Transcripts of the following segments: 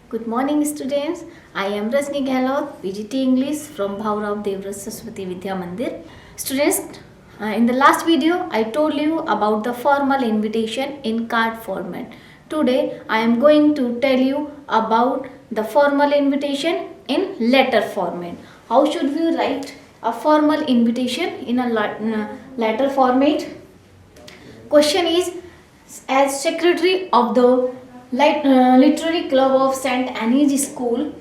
Good morning, students. I am Rajni Gehlot, VGT English from Bhaurav Devras Saraswati Vidya Mandir. Students, in the last video, I told you about the formal invitation in card format. Today, I am going to tell you about the formal invitation in letter format. How should we write a formal invitation in a letter format? Question is, as secretary of the Literary Club of St. Anne's School,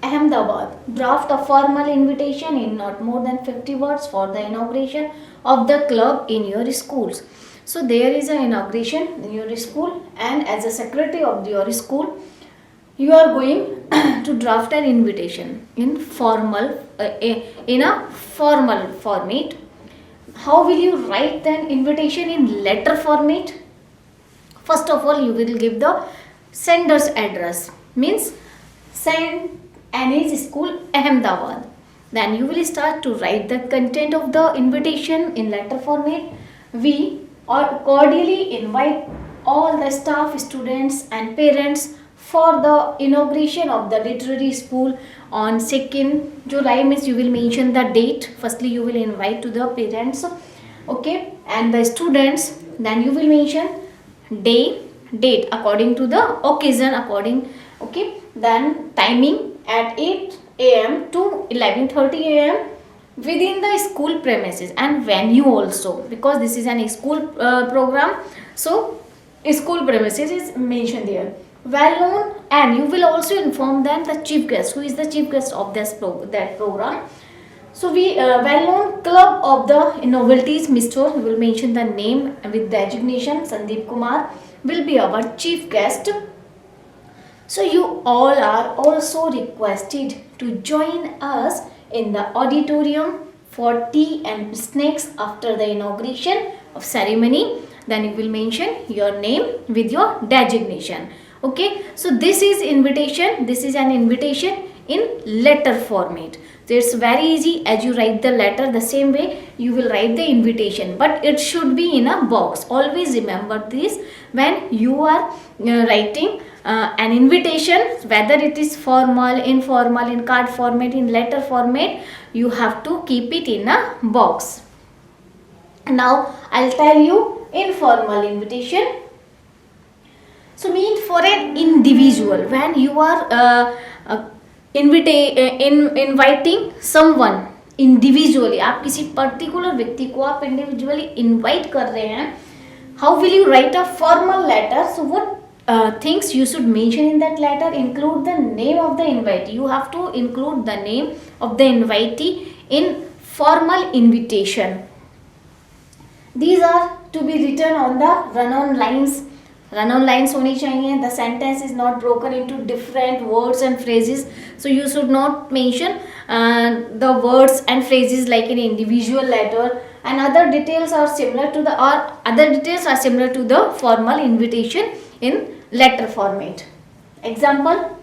Ahmedabad, draft a formal invitation in not more than 50 words for the inauguration of the club in your schools. So there is an inauguration in your school, and as a secretary of your school, you are going to draft an invitation in a formal format. How will you write an invitation in letter format? First of all, you will give the sender's address, means St. Anne's School, Ahmedabad. Then you will start to write the content of the invitation in letter format. We cordially invite all the staff, students and parents for the inauguration of the literary school on 2nd July, means you will mention the date. Firstly, you will invite to the parents, okay, and the students. Then you will mention date according to the occasion, okay, then timing at 8 a.m. to 11:30 a.m. within the school premises, and venue also, because this is an school program, so school premises is mentioned there, well known. And you will also inform them the chief guest, who is the chief guest of that program. So we well known club of the novelties, Mr. We will mention the name with designation. Sandeep Kumar will be our chief guest. So you all are also requested to join us in the auditorium for tea and snacks after the inauguration of ceremony. Then you will mention your name with your designation. Okay, so this is an invitation in letter format. So it's very easy. As you write the letter, the same way you will write the invitation, but it should be in a box. Always remember this when you are writing an invitation, whether it is formal, informal, in card format, in letter format, you have to keep it in a box. Now I'll tell you informal invitation. So mean for an individual, when you are inviting someone individually, आप किसी particular व्यक्ति को आप individually invite कर रहे हैं, how will you write a formal letter? So what things you should mention in that letter? Include the name of the invitee. You have to include the name of the invitee in formal invitation. These are to be written on the run-on lines. Run-on lines होनी चाहिए. The sentence is not broken into different words and phrases. So you should not mention the words and phrases like an individual letter. And other details are similar to the formal invitation in letter format. Example.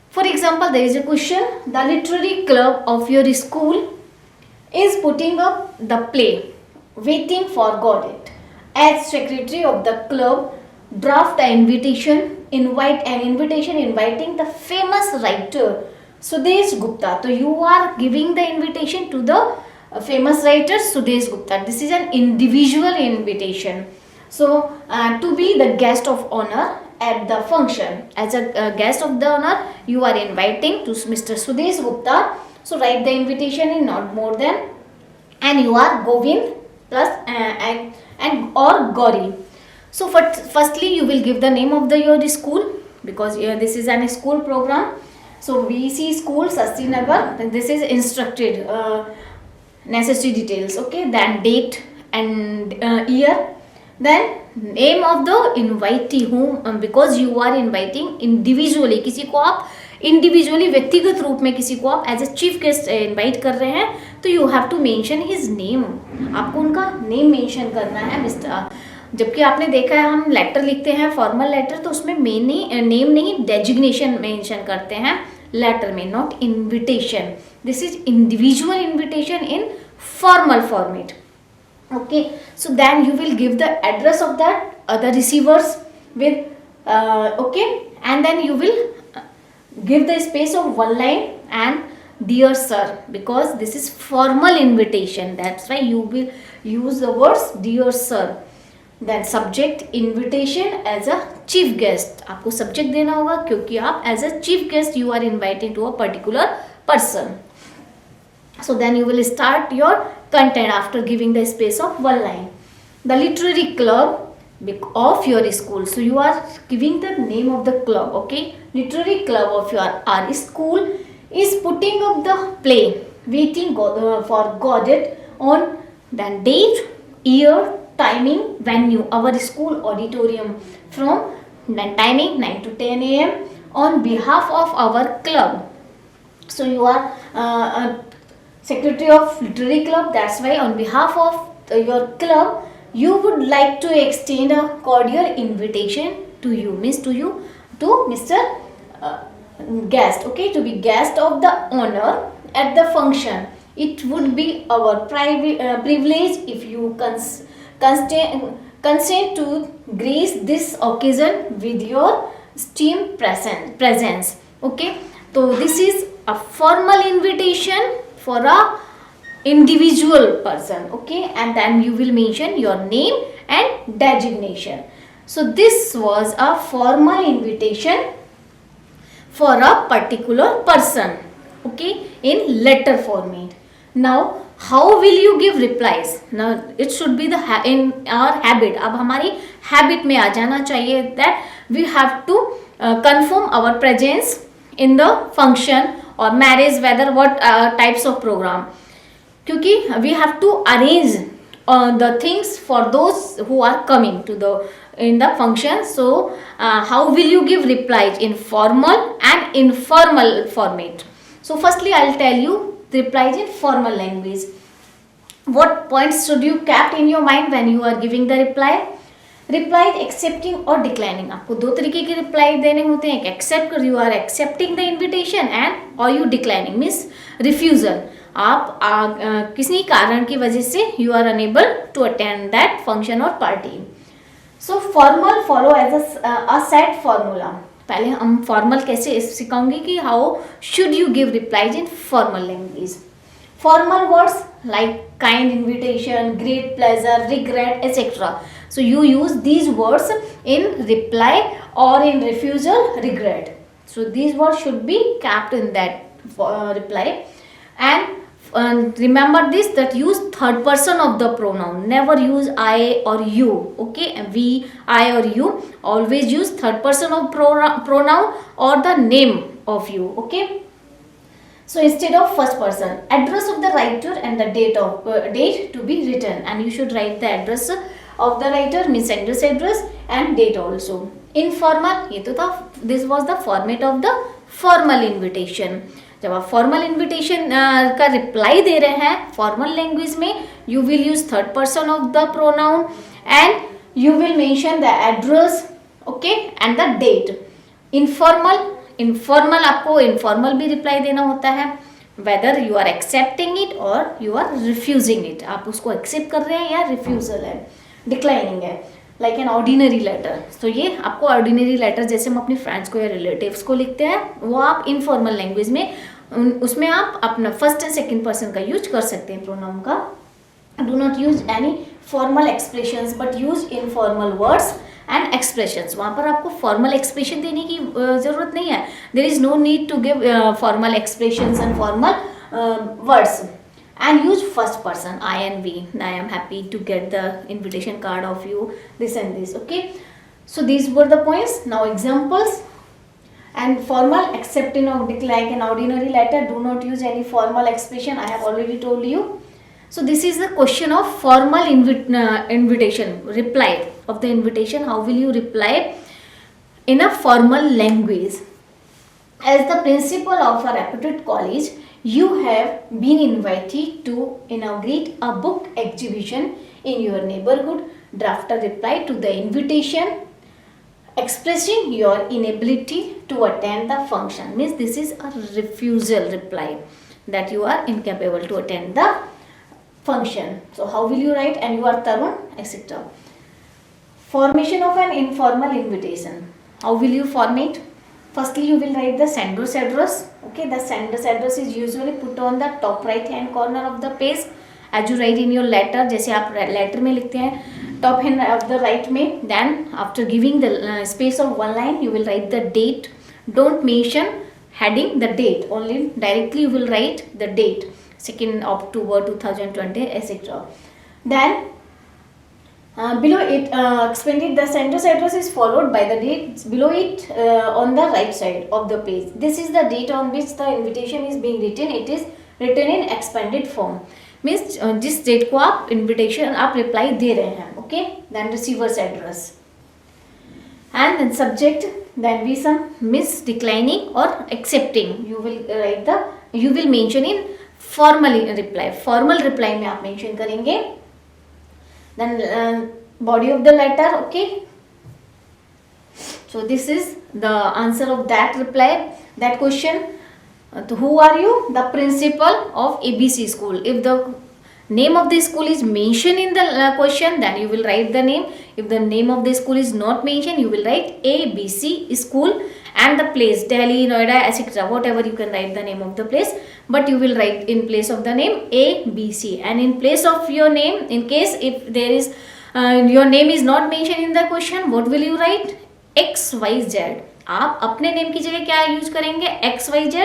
For example, there is a question. The literary club of your school is putting up the play Waiting for Godot. As secretary of the club, draft an invitation inviting the famous writer Sudesh Gupta. So you are giving the invitation to the famous writer Sudesh Gupta. This is an individual invitation. So to be the guest of honor at the function, as a guest of the honor, you are inviting to Mr. Sudesh Gupta. So write the invitation in not more than, and you are Govind plus and or Gauri. So firstly you will give the name of your school, because this is an school program. So VC School, Sastinagar. This is instructed necessary details. Okay, then date and year. Then name of the invitee, whom because you are inviting individually, किसी को आप individually व्यक्तिगत रूप में किसी को आप as a chief guest invite कर रहे हैं, तो you have to mention his name. आपको उनका नेम मेंशन करना है मिस्टर. जबकि आपने देखा है हम लेटर लिखते हैं फॉर्मल लेटर, तो उसमें नेम नहीं डेजिग्नेशन मेंशन करते हैं लेटर में, not invitation. This is individual invitation in formal format. Okay, so then you will give the address of that the receivers with okay, and then you will give the space of one line and dear sir, because this is formal invitation, that's why you will use the words dear sir. Then subject invitation as a chief guest, आपको subject देना होगा क्योंकि आप as a chief guest you are inviting to a particular person. So then you will start your content after giving the space of one line. The literary club of your school, so you are giving the name of the club, okay. Literary club of your our school is putting up the play waiting for Godot on then date, year, timing, venue, our school auditorium, from then timing 9 to 10 a.m. on behalf of our club. So you are secretary of literary club, that's why on behalf of your club you would like to extend a cordial invitation to you, means to you, to Mr. Guest, okay, to be guest of the honor at the function. It would be our privilege if you consent to grace this occasion with your esteemed presence, okay. So this is a formal invitation for a individual person, okay, and then you will mention your name and designation. So this was a formal invitation for a particular person, okay, in letter format. Now how will you give replies? Now it should be the in our habit, अब हमारी habit में आ जाना चाहिए that we have to confirm our presence in the function or marriage, whether what types of program, क्योंकि we have to arrange the things for those who are coming to the in the function. So how will you give replies in formal and informal format? So firstly I'll tell you replies in formal language. What points should you kept in your mind when you are giving the reply? Reply accepting और declining, आपको दो तरीके के reply देने होते हैं, एक accept कर, you are accepting the invitation, and और यू डिक्लाइनिंग मीन्स रिफ्यूजल, आप किसी कारण की वजह से you are unable to attend that function और party. So formal follow as a set formula. पहले हम फॉर्मल कैसे सिखाऊंगे कि how should you give replies in formal language. Formal words like kind invitation, great pleasure, regret, etc. So you use these words in reply or in refusal, regret. So these words should be kept in that reply. And remember this, that use third person of the pronoun. Never use I or you. Okay, we, I or you. Always use third person of pronoun or the name of you. Okay. So instead of first person, address of the writer and the date to be written, and you should write the address of the writer, means sender's address and date also. Informal, ये तो था, this was the format of the formal invitation. जब आप formal invitation का reply दे रहे हैं formal language में, you will use third person of the pronoun and you will mention the address, okay, and the date. Informal आपको informal भी reply देना होता है, whether you are accepting it और यू आर रिफ्यूजिंग इट, आप उसको accept कर रहे हैं या रिफ्यूजल है, डिक्लाइनिंग है, लाइक एन ऑर्डिनरी लेटर. तो ये आपको ऑर्डिनरी लेटर जैसे हम अपनी फ्रेंड्स को या रिलेटिव्स को लिखते हैं, वो आप इनफॉर्मल लैंग्वेज में उसमें आप अपना फर्स्ट एंड सेकेंड पर्सन का यूज कर सकते हैं प्रोनाउन का. Do not use any formal expressions but use informal words and expressions. वहाँ पर आपको फॉर्मल एक्सप्रेशन देने की ज़रूरत नहीं है. There is no need to give formal expressions and formal words. And use first person, I and we. I am happy to get the invitation card of you, this and this. Okay, so these were the points. Now examples. And formal, accepting of like an ordinary letter, do not use any formal expression, I have already told you. So this is the question of formal invitation, reply of the invitation. How will you reply in a formal language? As the principal of a reputed college, you have been invited to inaugurate a book exhibition in your neighborhood. Draft a reply to the invitation expressing your inability to attend the function. Means this is a refusal reply, that you are incapable to attend the function. So how will you write? And you are Tarun, etc. Formation of an informal invitation. How will you format? Firstly, you will write the sender's address. Okay, the sender's address is usually put on the top right hand corner of the page as you write in your letter. जैसे आप letter में लिखते हैं top hand of the right में. Then after giving the space of one line, you will write the date. Don't mention heading the date. Only directly you will write the date. 2nd October 2020, etc. Then below it, expanded the sender's address is followed by the date below it on the right side of the page. This is the date on which the invitation is being written. It is written in expanded form. Means जिस date को आप invitation आप reply दे रहे हैं. Okay. Then receiver's address. And then subject, then be some miss, declining or accepting. You will mention in formal reply. Formal reply में आप mention करेंगे. Then body of the letter. Okay, so this is the answer of that reply, that question. Who are you? The principal of ABC school. If the name of the school is mentioned in the question, then you will write the name. If the name of the school is not mentioned, you will write ABC school and the place, Delhi, Noida, etc. Whatever, you can write the name of the place, but you will write in place of the name ABC. And in place of your name, in case if there is your name is not mentioned in the question, what will you write? XYZ. आप अपने name की जगह क्या use करेंगे? XYZ.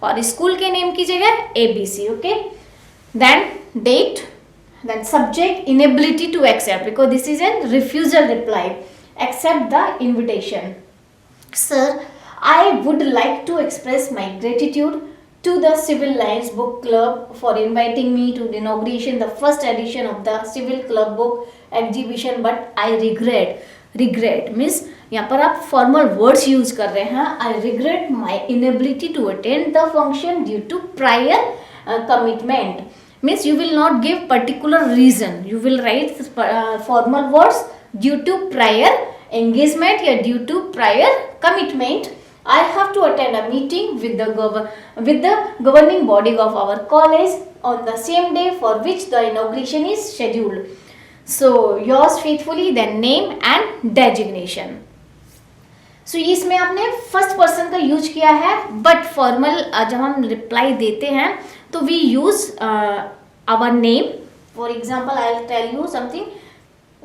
और school के name की जगह ABC. Okay. Then date, then subject, inability to accept, because this is a refusal reply. Accept the invitation. Sir, I would like to express my gratitude to the Civil Lines Book Club for inviting me to the inauguration, the first edition of the Civil Club Book Exhibition, but I regret means यहाँ पर आप formal words use कर रहे हैं. I regret my inability to attend the function due to prior commitment. Means you will not give particular reason. You will write formal words due to prior engagement or due to prior commitment. I have to attend a meeting with the governing body of our college on the same day for which the inauguration is scheduled. So yours faithfully, then name and designation. So इसमें आपने first person का use किया है, but formal जब हम reply देते हैं तो we use our name. For example I will tell you something.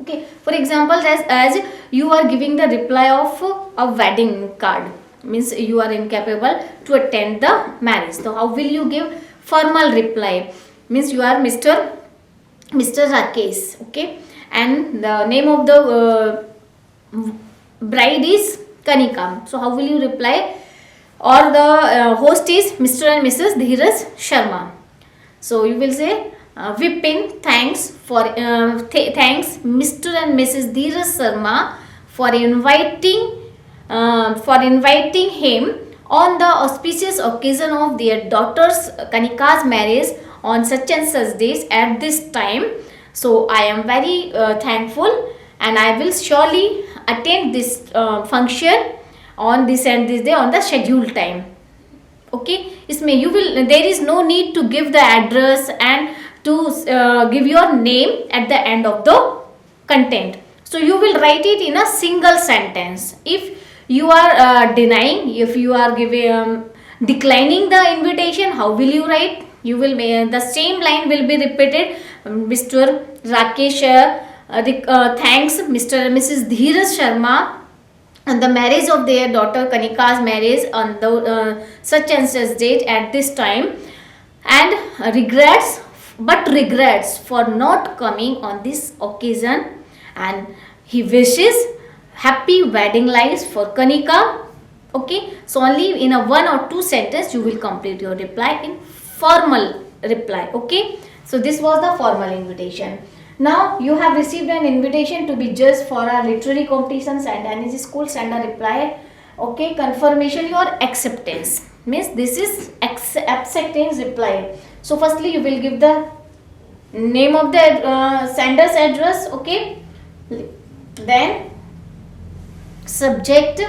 Okay, for example, as you are giving the reply of a wedding card, means you are incapable to attend the marriage. So how will you give formal reply? Means you are Mr. Rakesh, okay, and the name of the bride is Kanika. So how will you reply? Or the host is Mr. and Mrs. Dheeraj Sharma. So you will say, Vipin, thanks Mr. and Mrs. Dheeraj Sharma for inviting him on the auspicious occasion of their daughter's Kanika's marriage on such and such days at this time. So I am very thankful, and I will surely attend this function on this and this day on the scheduled time. Okay, इसमें you will, there is no need to give the address and to give your name at the end of the content. So you will write it in a single sentence. If you are denying, if you are declining the invitation, how will you write? You will the same line will be repeated. Mr. Rakesh thanks Mr. and Mrs. Dheeraj Sharma on the marriage of their daughter Kanika's marriage on the such and such date at this time, and regrets for not coming on this occasion, and he wishes happy wedding lives for Kanika. Okay, so only in a one or two sentence you will complete your reply in formal reply. Okay, so this was the formal invitation. Now you have received an invitation to be judged for a literary competition, St. Anne's School. Send a reply. Okay, confirmation your acceptance. Means this is acceptance reply. So firstly you will give the name of the sender's address. Okay, then subject.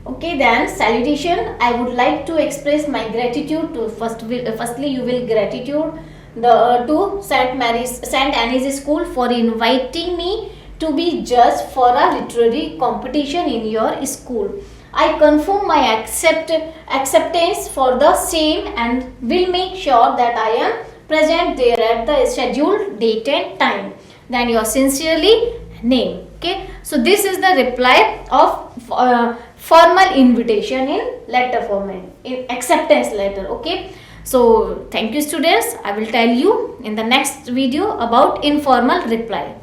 Okay, then salutation. I would like to express my gratitude to firstly you will gratitude to St. Anne's School for inviting me to be judged for a literary competition in your school. I confirm my acceptance for the same and will make sure that I am present there at the scheduled date and time. Then you are sincerely name. Okay, so this is the reply of formal invitation in letter format, in acceptance letter. Okay, so thank you students. I will tell you in the next video about informal reply.